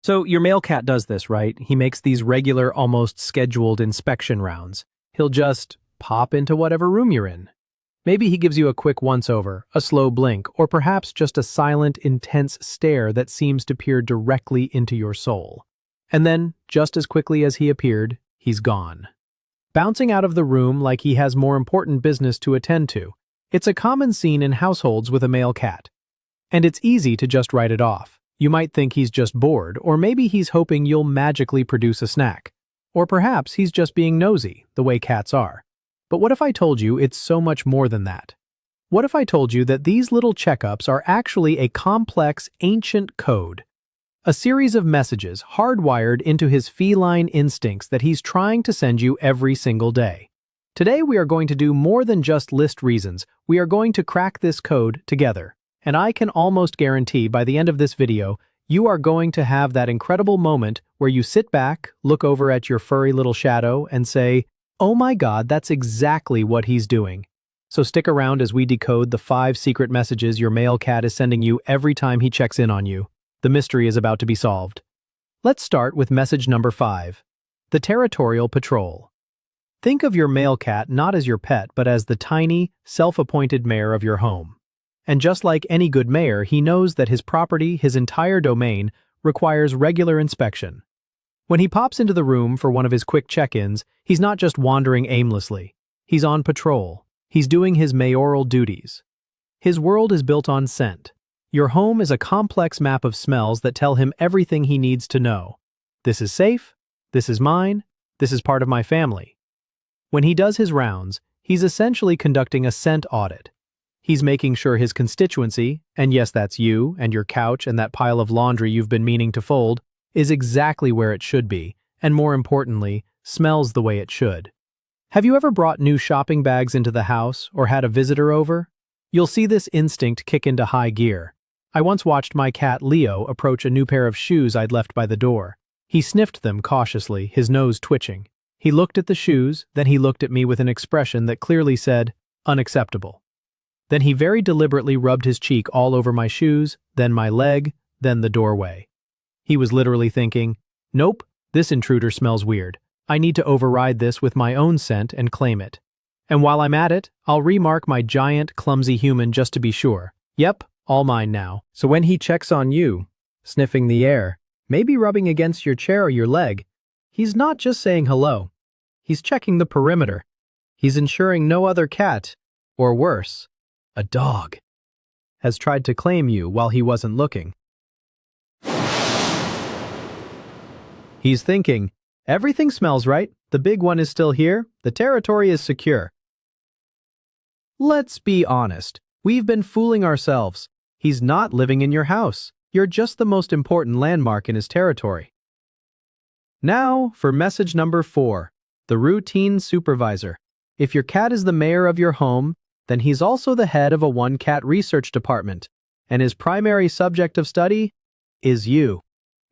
So your male cat does this, right? He makes these regular, almost scheduled inspection rounds. He'll just pop into whatever room you're in. Maybe he gives you a quick once-over, a slow blink, or perhaps just a silent, intense stare that seems to peer directly into your soul. And then, just as quickly as he appeared, he's gone. Bouncing out of the room like he has more important business to attend to. It's a common scene in households with a male cat. And it's easy to just write it off. You might think he's just bored, or maybe he's hoping you'll magically produce a snack. Or perhaps he's just being nosy, the way cats are. But what if I told you it's so much more than that? What if I told you that these little checkups are actually a complex, ancient code? A series of messages hardwired into his feline instincts that he's trying to send you every single day. Today we are going to do more than just list reasons. We are going to crack this code together. And I can almost guarantee by the end of this video, you are going to have that incredible moment where you sit back, look over at your furry little shadow, and say, "Oh my God, that's exactly what he's doing." So stick around as we decode the 5 secret messages your male cat is sending you every time he checks in on you. The mystery is about to be solved. Let's start with message number 5. The territorial patrol. Think of your male cat not as your pet, but as the tiny, self-appointed mayor of your home. And just like any good mayor, he knows that his property, his entire domain, requires regular inspection. When he pops into the room for one of his quick check-ins, he's not just wandering aimlessly. He's on patrol. He's doing his mayoral duties. His world is built on scent. Your home is a complex map of smells that tell him everything he needs to know. This is safe. This is mine. This is part of my family. When he does his rounds, he's essentially conducting a scent audit. He's making sure his constituency, and yes, that's you and your couch and that pile of laundry you've been meaning to fold, is exactly where it should be, and more importantly, smells the way it should. Have you ever brought new shopping bags into the house or had a visitor over? You'll see this instinct kick into high gear. I once watched my cat Leo approach a new pair of shoes I'd left by the door. He sniffed them cautiously, his nose twitching. He looked at the shoes, then he looked at me with an expression that clearly said, "Unacceptable." Then he very deliberately rubbed his cheek all over my shoes, then my leg, then the doorway. He was literally thinking, "Nope, this intruder smells weird. I need to override this with my own scent and claim it." And while I'm at it, I'll remark my giant, clumsy human just to be sure. Yep, all mine now. So when he checks on you, sniffing the air, maybe rubbing against your chair or your leg, he's not just saying hello. He's checking the perimeter. He's ensuring no other cat, or worse, a dog, has tried to claim you while he wasn't looking. He's thinking, everything smells right, the big one is still here, the territory is secure. Let's be honest, we've been fooling ourselves. He's not living in your house. You're just the most important landmark in his territory. Now for message number 4, the routine supervisor. If your cat is the mayor of your home, then he's also the head of a one-cat research department, and his primary subject of study is you.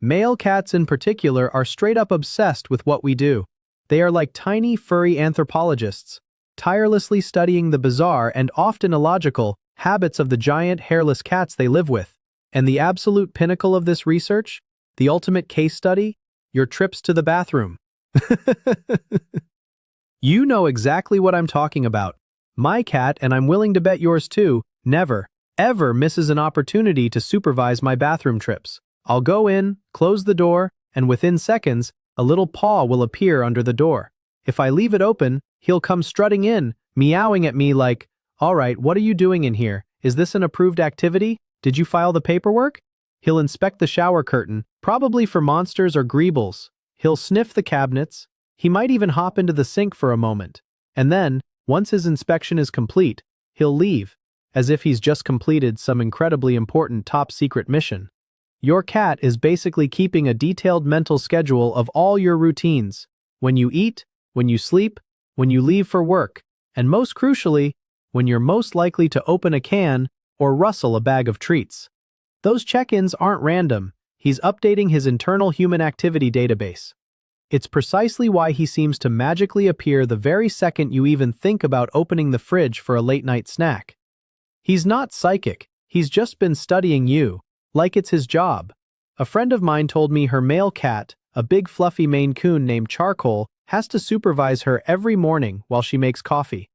Male cats in particular are straight-up obsessed with what we do. They are like tiny furry anthropologists, tirelessly studying the bizarre and often illogical habits of the giant hairless cats they live with. And the absolute pinnacle of this research, the ultimate case study, your trips to the bathroom. You know exactly what I'm talking about. My cat, and I'm willing to bet yours too, never, ever misses an opportunity to supervise my bathroom trips. I'll go in, close the door, and within seconds, a little paw will appear under the door. If I leave it open, he'll come strutting in, meowing at me like, "All right, what are you doing in here? Is this an approved activity? Did you file the paperwork?" He'll inspect the shower curtain, probably for monsters or greebles. He'll sniff the cabinets. He might even hop into the sink for a moment. And then, once his inspection is complete, he'll leave, as if he's just completed some incredibly important top-secret mission. Your cat is basically keeping a detailed mental schedule of all your routines: when you eat, when you sleep, when you leave for work, and most crucially, when you're most likely to open a can or rustle a bag of treats. Those check-ins aren't random. He's updating his internal human activity database. It's precisely why he seems to magically appear the very second you even think about opening the fridge for a late-night snack. He's not psychic. He's just been studying you, like it's his job. A friend of mine told me her male cat, a big fluffy Maine Coon named Charcoal, has to supervise her every morning while she makes coffee.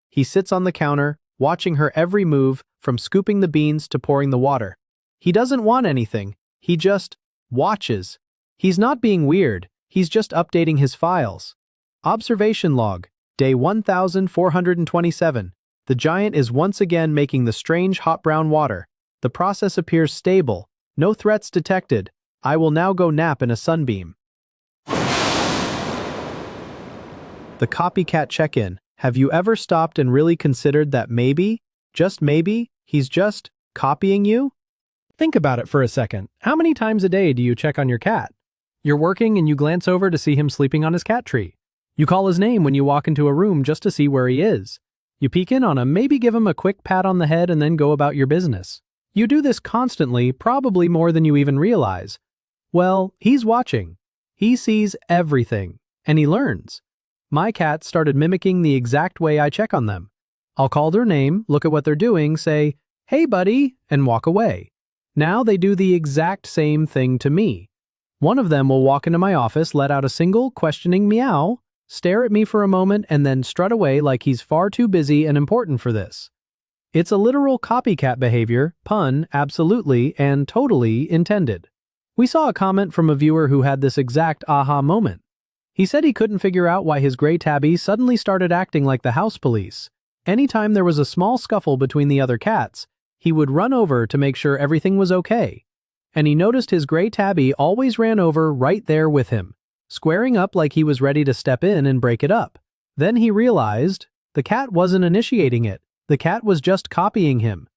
He sits on the counter, watching her every move, from scooping the beans to pouring the water. He doesn't want anything, he just watches. He's not being weird, he's just updating his files. Observation log, day 1427. The giant is once again making the strange hot brown water. The process appears stable. No threats detected. I will now go nap in a sunbeam. The Copycat check-in. Have you ever stopped and really considered that maybe, just maybe, he's just copying you? Think about it for a second. How many times a day do you check on your cat? You're working and you glance over to see him sleeping on his cat tree. You call his name when you walk into a room just to see where he is. You peek in on him, maybe give him a quick pat on the head and then go about your business. You do this constantly, probably more than you even realize. Well, he's watching. He sees everything, and he learns. My cat started mimicking the exact way I check on them. I'll call their name, look at what they're doing, say, "Hey buddy," and walk away. Now they do the exact same thing to me. One of them will walk into my office, let out a single, questioning meow, stare at me for a moment, and then strut away like he's far too busy and important for this. It's a literal copycat behavior, pun, absolutely, and totally intended. We saw a comment from a viewer who had this exact aha moment. He said he couldn't figure out why his gray tabby suddenly started acting like the house police. Anytime there was a small scuffle between the other cats, he would run over to make sure everything was okay. And he noticed his gray tabby always ran over right there with him, squaring up like he was ready to step in and break it up. Then he realized the cat wasn't initiating it. The cat was just copying him.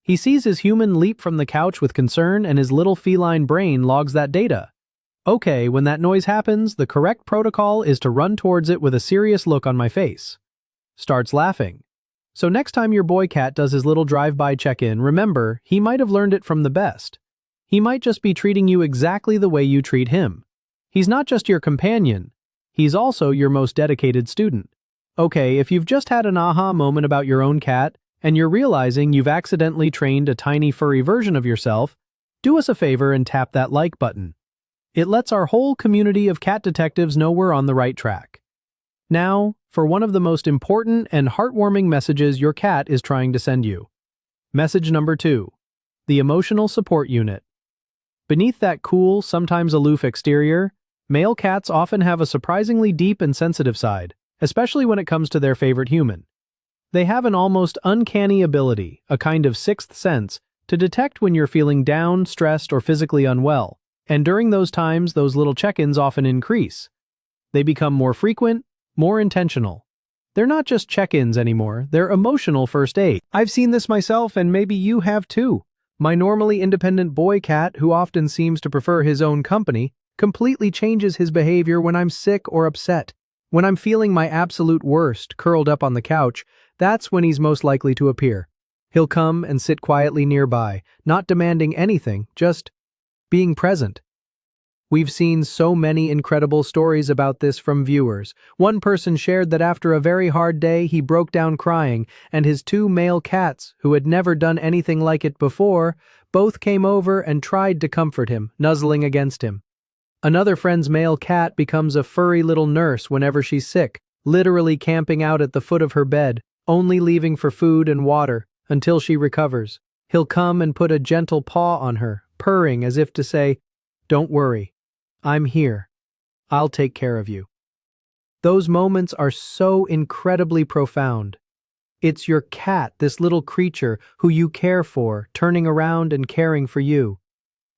He sees his human leap from the couch with concern and his little feline brain logs that data. Okay, when that noise happens, the correct protocol is to run towards it with a serious look on my face. Starts laughing. So next time your boy cat does his little drive-by check-in, remember, he might have learned it from the best. He might just be treating you exactly the way you treat him. He's not just your companion, he's also your most dedicated student. Okay, if you've just had an aha moment about your own cat, and you're realizing you've accidentally trained a tiny furry version of yourself, do us a favor and tap that like button. It lets our whole community of cat detectives know we're on the right track. Now, for one of the most important and heartwarming messages your cat is trying to send you. Message number 2. The emotional support unit. Beneath that cool, sometimes aloof exterior, male cats often have a surprisingly deep and sensitive side, especially when it comes to their favorite human. They have an almost uncanny ability, a kind of sixth sense, to detect when you're feeling down, stressed, or physically unwell, and during those times, those little check-ins often increase. They become more frequent, more intentional. They're not just check-ins anymore, they're emotional first aid. I've seen this myself, and maybe you have too. My normally independent boy cat, who often seems to prefer his own company, completely changes his behavior when I'm sick or upset. When I'm feeling my absolute worst, curled up on the couch, that's when he's most likely to appear. He'll come and sit quietly nearby, not demanding anything, just being present. We've seen so many incredible stories about this from viewers. One person shared that after a very hard day, he broke down crying, and his 2 male cats, who had never done anything like it before, both came over and tried to comfort him, nuzzling against him. Another friend's male cat becomes a furry little nurse whenever she's sick, literally camping out at the foot of her bed, only leaving for food and water until she recovers. He'll come and put a gentle paw on her, purring as if to say, "Don't worry, I'm here. I'll take care of you." Those moments are so incredibly profound. It's your cat, this little creature who you care for, turning around and caring for you.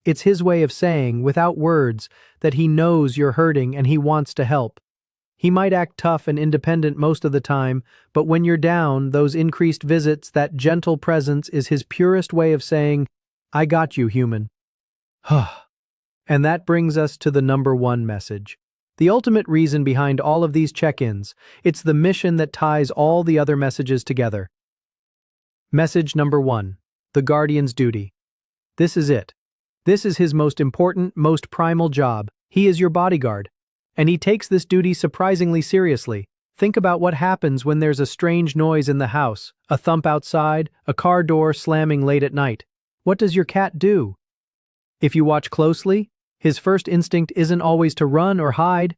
It's his way of saying, without words, that he knows you're hurting and he wants to help. He might act tough and independent most of the time, but when you're down, those increased visits, that gentle presence is his purest way of saying, "I got you, human." And that brings us to the number 1 message. The ultimate reason behind all of these check-ins. It's the mission that ties all the other messages together. Message number 1. The guardian's duty. This is it. This is his most important, most primal job. He is your bodyguard. And he takes this duty surprisingly seriously. Think about what happens when there's a strange noise in the house, a thump outside, a car door slamming late at night. What does your cat do? If you watch closely, his first instinct isn't always to run or hide.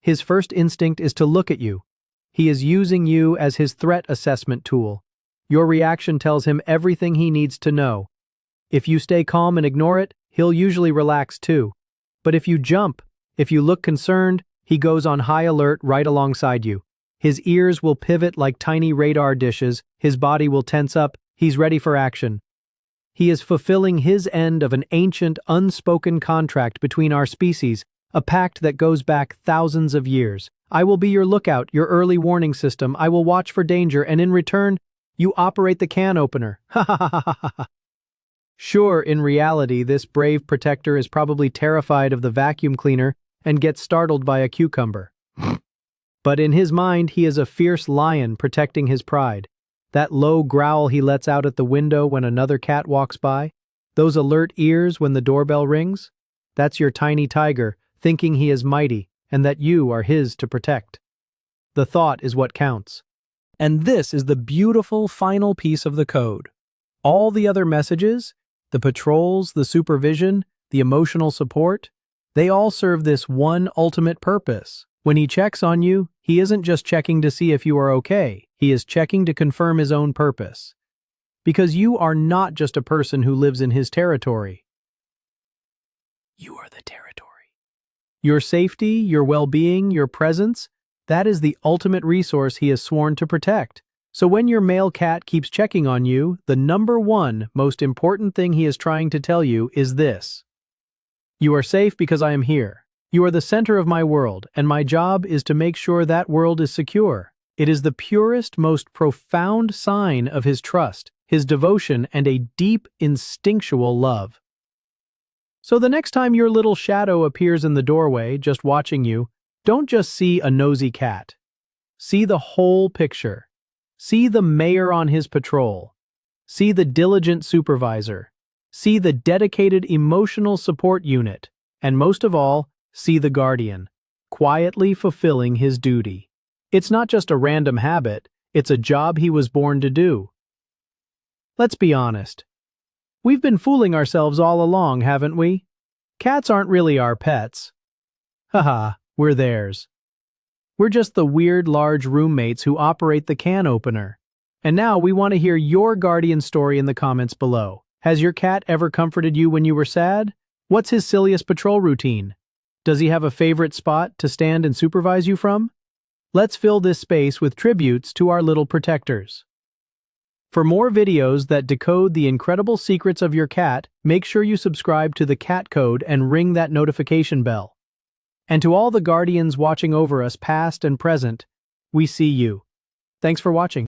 His first instinct is to look at you. He is using you as his threat assessment tool. Your reaction tells him everything he needs to know. If you stay calm and ignore it, he'll usually relax too. But if you jump, if you look concerned, he goes on high alert right alongside you. His ears will pivot like tiny radar dishes, his body will tense up, he's ready for action. He is fulfilling his end of an ancient, unspoken contract between our species, a pact that goes back thousands of years. I will be your lookout, your early warning system, I will watch for danger, and in return, you operate the can opener. Ha ha ha ha ha ha. Sure, in reality, this brave protector is probably terrified of the vacuum cleaner and gets startled by a cucumber. But in his mind, he is a fierce lion protecting his pride. That low growl he lets out at the window when another cat walks by, those alert ears when the doorbell rings, that's your tiny tiger thinking he is mighty and that you are his to protect. The thought is what counts. And this is the beautiful final piece of the code. All the other messages, the patrols, the supervision, the emotional support, they all serve this one ultimate purpose. When he checks on you, he isn't just checking to see if you are okay, he is checking to confirm his own purpose. Because you are not just a person who lives in his territory. You are the territory. Your safety, your well-being, your presence, that is the ultimate resource he has sworn to protect. So when your male cat keeps checking on you, the number one most important thing he is trying to tell you is this. You are safe because I am here. You are the center of my world, and my job is to make sure that world is secure. It is the purest, most profound sign of his trust, his devotion, and a deep, instinctual love. So the next time your little shadow appears in the doorway, just watching you, don't just see a nosy cat. See the whole picture. See the mayor on his patrol. See the diligent supervisor. See the dedicated emotional support unit. And most of all, see the guardian, quietly fulfilling his duty. It's not just a random habit, it's a job he was born to do. Let's be honest. We've been fooling ourselves all along, haven't we? Cats aren't really our pets. Haha, we're theirs. We're just the weird large roommates who operate the can opener. And now we want to hear your guardian story in the comments below. Has your cat ever comforted you when you were sad? What's his silliest patrol routine? Does he have a favorite spot to stand and supervise you from? Let's fill this space with tributes to our little protectors. For more videos that decode the incredible secrets of your cat, make sure you subscribe to the Cat Code and ring that notification bell. And to all the guardians watching over us past and present, we see you. Thanks for watching.